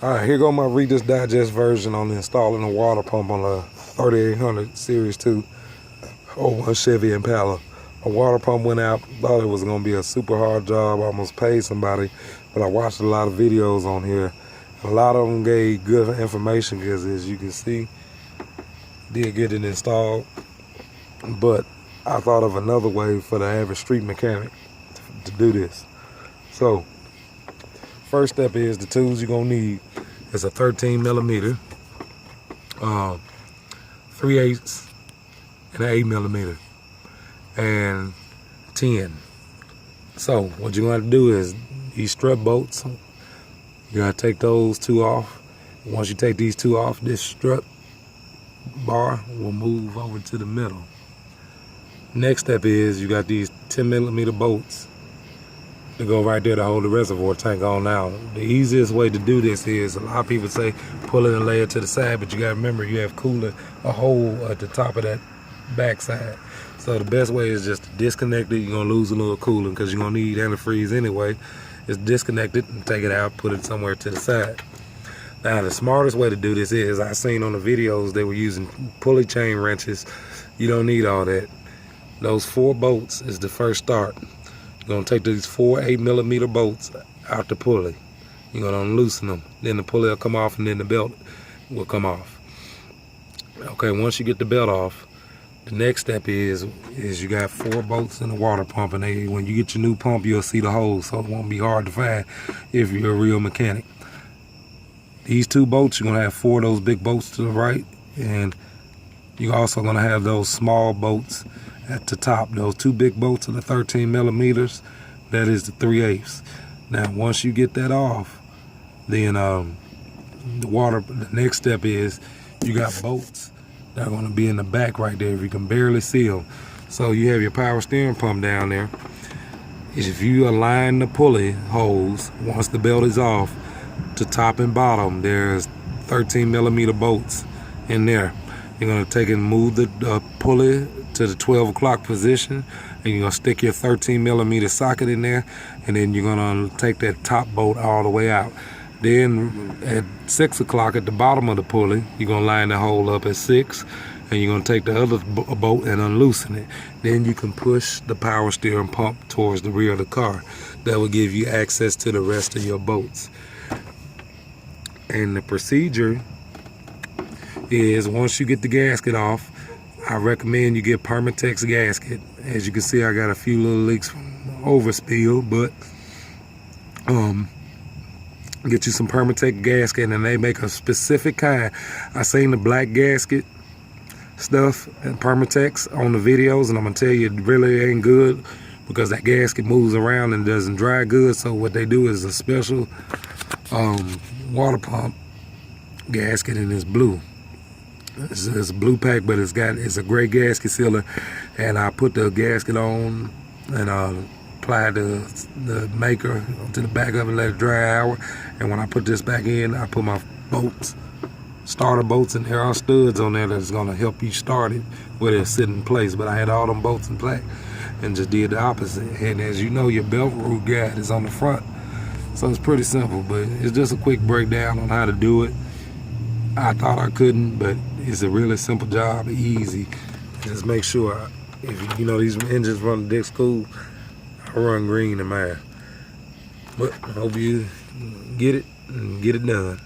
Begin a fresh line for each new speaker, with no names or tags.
Alright, here go my Reader's Digest version on installing a water pump on a 3800 Series 2 01 Chevy Impala. A water pump went out, thought it was going to be a super hard job, almost paid somebody, but I watched a lot of videos on here. A lot of them gave good information because, as you can see, did get it installed, but I thought of another way for the average street mechanic to do this. So, first step is the tools you're going to need is a 13 millimeter, 3/8, and an 8 millimeter, and 10. So what you're going to do is these strut bolts, you're going to take those two off. Once you take these two off, this strut bar will move over to the middle. Next step is you got these 10 millimeter bolts to go right there to hold the reservoir tank on now. The easiest way to do this is, a lot of people say pull it and lay it to the side, but you got to remember you have coolant, a hole at the top of that back side. So the best way is just to disconnect it. You're going to lose a little coolant because you're going to need antifreeze anyway. Just disconnect it and take it out, put it somewhere to the side. Now the smartest way to do this is, I seen on the videos they were using pulley chain wrenches. You don't need all that. Those 4 bolts is the first start. You're going to take these 4 8 millimeter bolts out the pulley. You're going to unloosen them. Then the pulley will come off and then the belt will come off. Okay, once you get the belt off, the next step is you got 4 bolts in the water pump, and when you get your new pump, you'll see the holes, so it won't be hard to find if you're a real mechanic. These 2 bolts, you're going to have 4 of those big bolts to the right, and you're also going to have those small bolts at the top. Those 2 big bolts are the 13 millimeters. That is the 3/8. Now, once you get that off, then the next step is you got bolts that are going to be in the back right there if you can barely see them. So you have your power steering pump down there. If you align the pulley holes, once the belt is off, to top and bottom, there's 13 millimeter bolts in there. You're going to take and move the pulley to the 12 o'clock position, and you're going to stick your 13 millimeter socket in there, and then you're going to take that top bolt all the way out. Then at 6 o'clock at the bottom of the pulley, you're going to line the hole up at 6, and you're going to take the other bolt and unloosen it. Then you can push the power steering pump towards the rear of the car. That will give you access to the rest of your bolts. And the procedure is, once you get the gasket off, I recommend you get Permatex gasket. As you can see, I got a few little leaks from overspill, but get you some Permatex gasket, and they make a specific kind. I seen the black gasket stuff and Permatex on the videos, and I'm gonna tell you, it really ain't good because that gasket moves around and doesn't dry good. So what they do is a special water pump gasket, and it's blue. It's a blue pack, but it's a gray gasket sealer, and I put the gasket on and apply the maker to the back of it and let it dry an hour. And when I put this back in, I put my bolts, starter bolts, and there are studs on there that's gonna help you start it where it'll sit in place. But I had all them bolts in place and just did the opposite. And as you know, your belt root guide is on the front, so it's pretty simple. But it's just a quick breakdown on how to do it. I thought I couldn't, but it's a really simple job, easy. Just make sure, if you know these engines run Dick's Cool, I run green in mine. But I hope you get it and get it done.